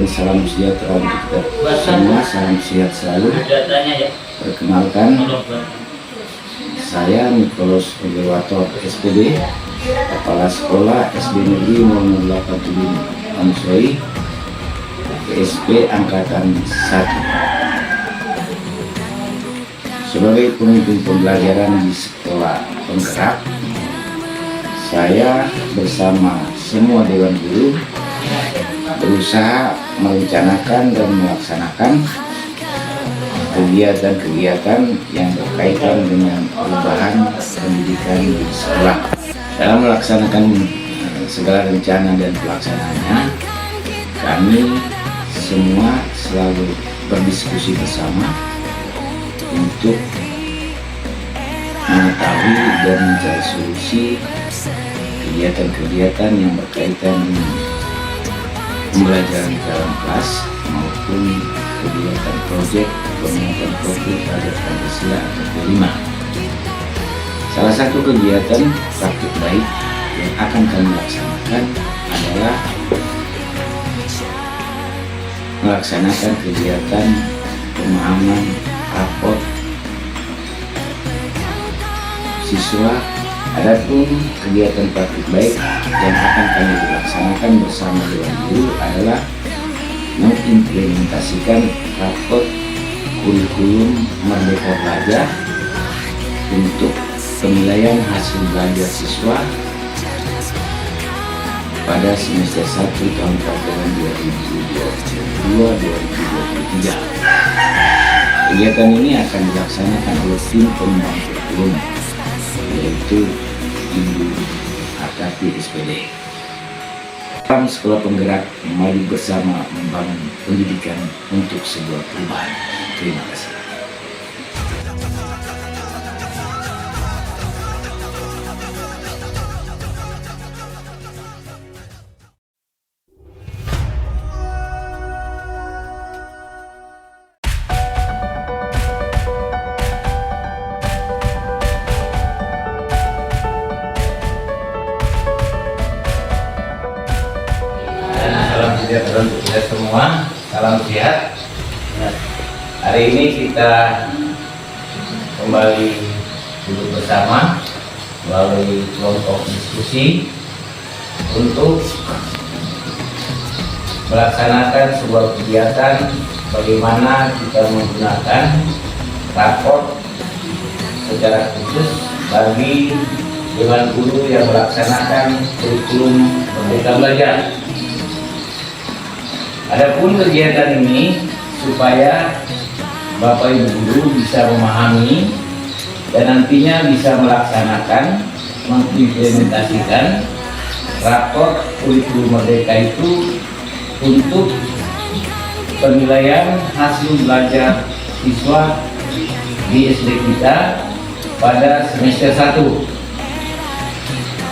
salam sejahtera untuk kita semua, salam sehat selalu. Perkenalkan, saya Nicholas Ogewato SPD, Kepala Sekolah SD Negeri 008 Amsoi, PSP Angkatan 1. Sebagai pemimpin pembelajaran di sekolah penggerak, saya bersama semua Dewan Guru berusaha merencanakan dan melaksanakan kegiatan-kegiatan yang berkaitan dengan perubahan pendidikan di sekolah. Dalam melaksanakan segala rencana dan pelaksanaannya, kami semua selalu berdiskusi bersama untuk mengetahui dan mencari solusi kegiatan-kegiatan yang berkaitan dengan pembelajaran di dalam kelas maupun kegiatan proyek penguatan profil terhadap Pancasila atau P5. Salah satu kegiatan praktik baik yang akan kami laksanakan adalah melaksanakan kegiatan pemahaman rapor siswa. Adapun kegiatan praktik baik yang akan kami laksanakan bersama Dewan Guru adalah mengimplementasikan rapor kurikulum Merdeka Belajar untuk penilaian hasil belajar siswa pada semester 1 tahun pelajaran 2022-2023. Kegiatan ini akan dilaksanakan oleh tim pengembang kurikulum, yaitu Ibu Akati SPD. Dalam sekolah penggerak, mari bersama membangun pendidikan untuk sebuah perubahan. Terima kasih. Salam sejahtera untuk kita semua, salam sehat. Hari ini kita kembali duduk bersama melalui kelompok diskusi untuk melaksanakan sebuah kegiatan bagaimana kita menggunakan rapor secara khusus bagi Dewan Guru yang melaksanakan kurikulum Merdeka Belajar. Adapun kegiatan ini supaya Bapak Ibu Guru bisa memahami dan nantinya bisa melaksanakan, mengimplementasikan rapor kurikulum Merdeka itu untuk penilaian hasil belajar siswa di SD kita pada semester 1.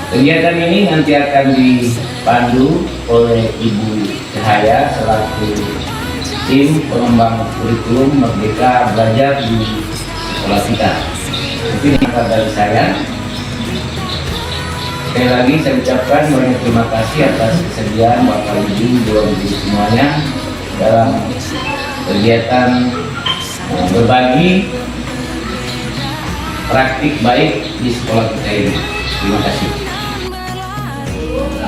Kegiatan ini nanti akan dipandu oleh Ibu Cahaya selaku tim pengembang kurikulum Merdeka Belajar di sekolah kita. Mungkin ini dari saya. Sekali lagi saya ucapkan banyak terima kasih atas kesediaan Bapak Ibu Dewan Guru semuanya dalam kegiatan berbagi praktik baik di sekolah kita ini. Terima kasih.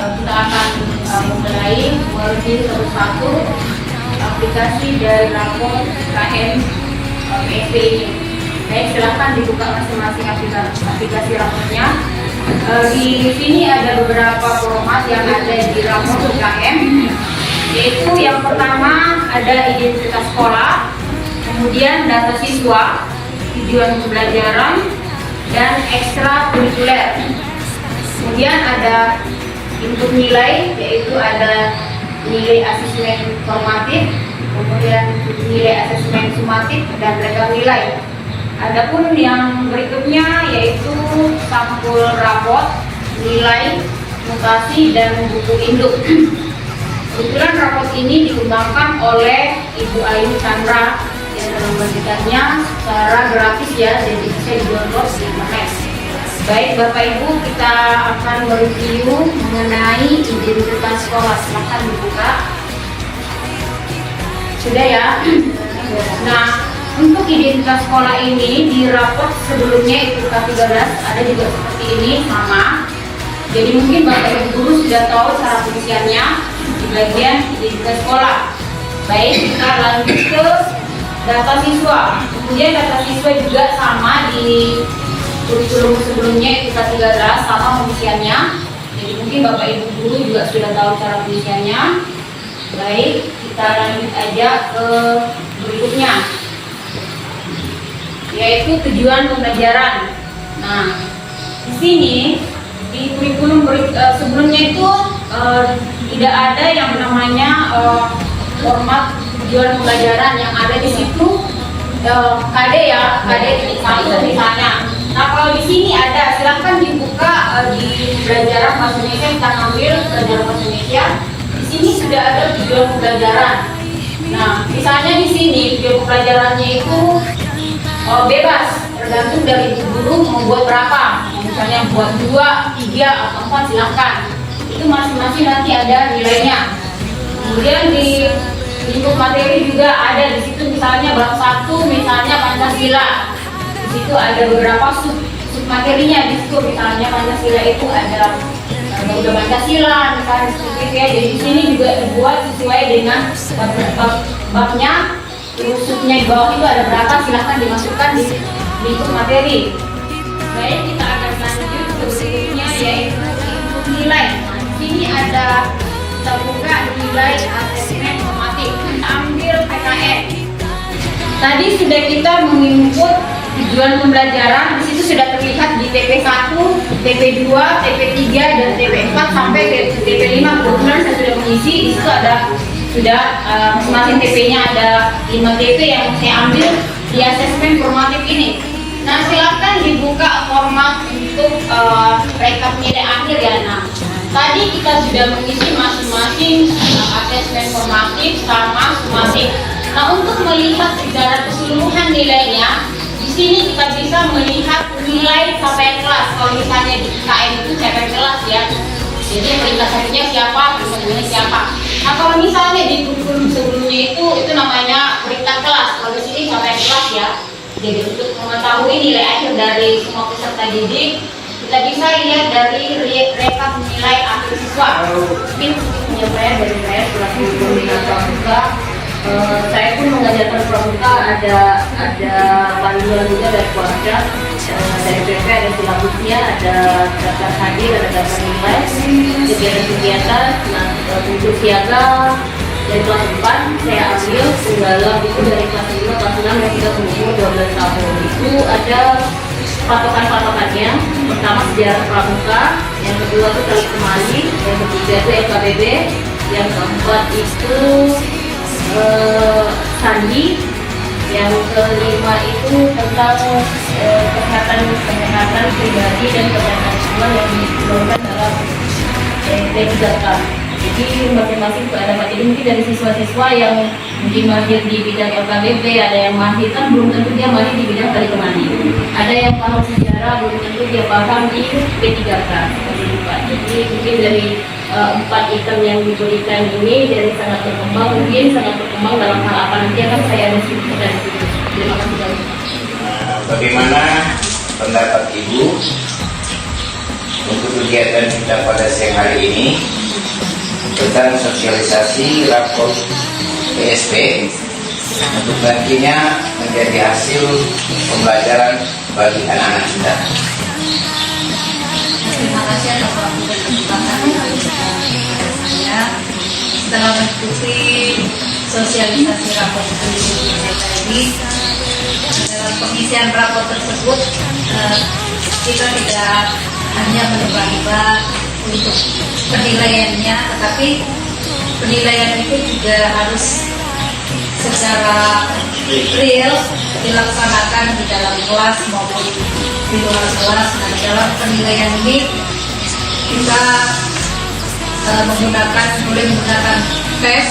Kita akan memulai mereview satu-satu aplikasi dari rapor KM PSP ini. Baik, silahkan dibuka masing-masing aplikasi rapornya. Di sini ada beberapa format yang ada di rapor KM, yaitu yang pertama ada identitas sekolah, kemudian data siswa, tujuan pembelajaran, dan ekstra kurikuler. Kemudian ada input nilai, yaitu ada nilai asesmen formatif, kemudian nilai asesmen sumatif, dan rekam nilai. Adapun yang berikutnya yaitu sampul raport, nilai, mutasi, dan buku induk. Kebetulan raport ini dikembangkan oleh Ibu Ayu Chandra yang membagikannya secara gratis ya, jadi bisa di-download di internet. Baik Bapak Ibu, kita akan mereview mengenai identitas sekolah. Silahkan dibuka. Sudah ya. Nah, untuk identitas sekolah ini di raport sebelumnya itu K13 ada juga seperti ini sama. Jadi mungkin Bapak Ibu guru sudah tahu cara pengisiannya di bagian identitas sekolah. Baik, kita lanjut ke data siswa. Kemudian data siswa juga sama di kurikulum sebelumnya itu K13 sama pengisiannya. Jadi mungkin Bapak Ibu guru juga sudah tahu cara pengisiannya. Baik, kita lanjut aja ke berikutnya, yaitu tujuan pembelajaran. Nah, di sini di kurikulum sebelumnya itu tidak ada yang namanya format tujuan pembelajaran. Yang ada di situ KD ya, KD satu misalnya. Nah, kalau di sini ada, silahkan dibuka di pembelajaran bahasa Indonesia, kita ambil pelajaran bahasa Indonesia. Di sini sudah ada tujuan pembelajaran. Nah, misalnya di sini tujuan pembelajarannya itu bebas, tergantung dari guru mau buat berapa. Misalnya buat 2, 3, atau 4 silahkan. Itu masing-masing nanti ada nilainya. Kemudian di lingkup materi juga ada di situ, misalnya bab 1 misalnya Pancasila. Di situ ada beberapa sub materinya di situ, misalnya Pancasila itu ada udah Pancasila misalnya seperti itu ya. Jadi di sini juga dibuat sesuai dengan babnya. Subnya di bawah itu ada berapa, silahkan dimasukkan di lingkup materi. Baik, kita akan lanjut ke berikutnya, yaitu lingkup nilai. Nah, di sini ada, kita buka nilai asesmen formatif. Ambil PKN. Tadi sudah kita menginput tujuan pembelajaran, di situ sudah terlihat di TP1, TP2, TP3, dan TP4 sampai ke TP5. Kebetulan saya sudah mengisi, di situ ada sudah masing-masing TP-nya ada 5 TP yang saya ambil di asesmen formatif ini. Nah, silakan dibuka format untuk rekap nilai akhir ya. Nah, tadi kita sudah mengisi masing-masing asesmen formatif sama sumatif. Nah, untuk melihat secara keseluruhan nilainya, di sini kita bisa melihat nilai capaian kelas. Kalau misalnya di KM itu capaian kelas ya. Jadi peringkat satunya siapa, peringkat duanya siapa. Nah, kalau misalnya di kurikulum sebelumnya itu namanya peringkat kelas. Kalau di sini capaian kelas ya. Jadi untuk mengetahui nilai akhir dari semua peserta didik, kita bisa lihat dari rekap nilai akhir siswa. Mungkin penyampaian dari saya setelah kurikulum dengan pramuka. Saya pun mengajarkan pramuka, ada panduan juga dari keluarga. Dari PP ada silabusnya, ada daftar hadir, ada daftar nilai, kegiatan-kegiatan. Nah, untuk siaga dari kelas 4 saya ambil tunggalam itu dari kelas 5, kelas 6 yang tidak umur 12 tahun. Itu ada patokan-patokannya. Pertama sejarah pramuka, yang kedua itu kali kemali, yang ketiga itu FKBB, yang keempat itu sandi, yang kelima itu tentang kesehatan pribadi dan kesehatan siswa yang dikeluarkan dalam P3K. Jadi masing-masing ada materi mungkin dari siswa-siswa yang mungkin mahir di bidang LKBP, ada yang mahir, kan belum tentu dia mahir di bidang kali kemandi. Ada yang paham sejarah, belum tentu dia paham di P3K. Jadi mungkin dari 4 item yang diberikan ini dari sangat berkembang, mungkin sangat berkembang dalam hal apa nanti akan saya diskusikan. Terima kasih banyak. Bagaimana pendapat Ibu untuk kegiatan kita pada siang hari ini tentang sosialisasi rapor PSP untuk nantinya menjadi hasil pembelajaran bagi anak-anak kita? Terima kasih atas waktu dan kesempatan saya setelah mengikuti sosialisasi rapor pendidikan tadi. Dalam pengisian rapor tersebut kita tidak hanya menebak-nebak untuk penilaiannya, tetapi penilaian itu juga harus secara real dilaksanakan di dalam kelas maupun di luar kelas. Nah, dalam penilaian ini kita boleh menggunakan tes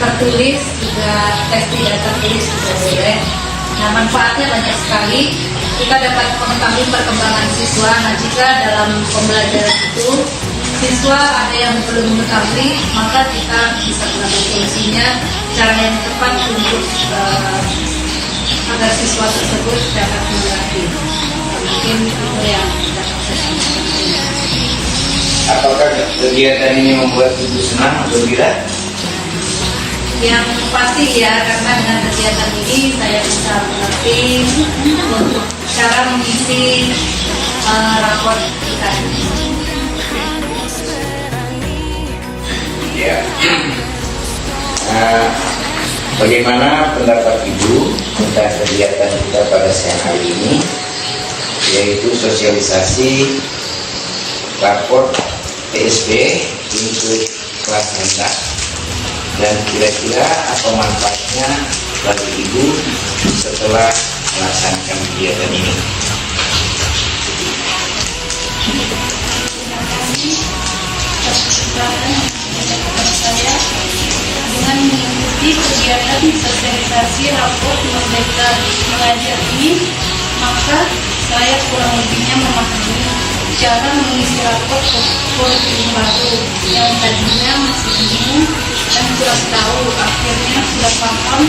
tertulis, juga tes tidak tertulis juga boleh. Nah, manfaatnya banyak sekali. Kita dapat mengetahui perkembangan siswa. Nah, jika dalam pembelajaran itu siswa ada yang belum mengetahui, maka kita bisa mengambil solusinya cara yang tepat untuk agar siswa tersebut dapat mengerti. Mungkin itu yang dapat saya sampaikan. Apakah kegiatan ini membuat ibu senang atau tidak? Yang pasti ya, karena dengan kegiatan ini saya bisa mengerti untuk cara mengisi rapor kita. Ya. Bagaimana pendapat Ibu tentang kegiatan kita pada siang hari ini, yaitu sosialisasi rapor PSB untuk kelas rendah, dan kira-kira apa manfaatnya bagi Ibu setelah melaksanakan kegiatan ini? Saya dengan mengikuti kegiatan sosialisasi rapor Merdeka Mengajar ini, maka saya kurang lebihnya memahami cara mengisi rapor kurikulum baru yang tadinya masih bingung dan kurang tahu, akhirnya sudah paham.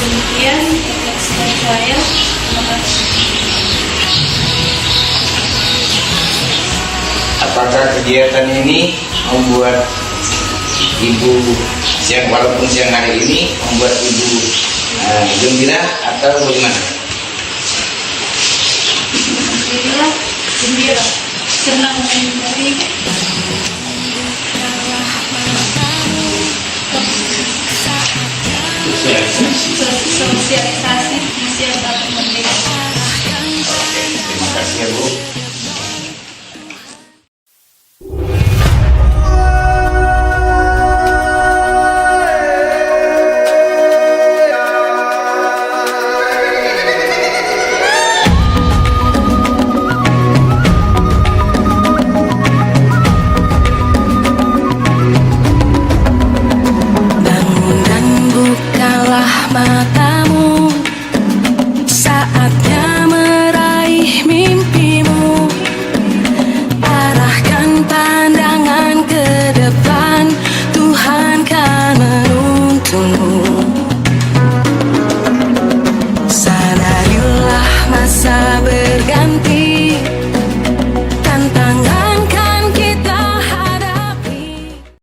Demikian refleksi dari saya. Terima kasih. Apakah kegiatan ini membuat Ibu walaupun siang hari ini membuat Ibu gembira atau bagaimana? Alhamdulillah gembira, senang dari sosialisasi Indonesia Merdeka. Terima kasih ya Bu.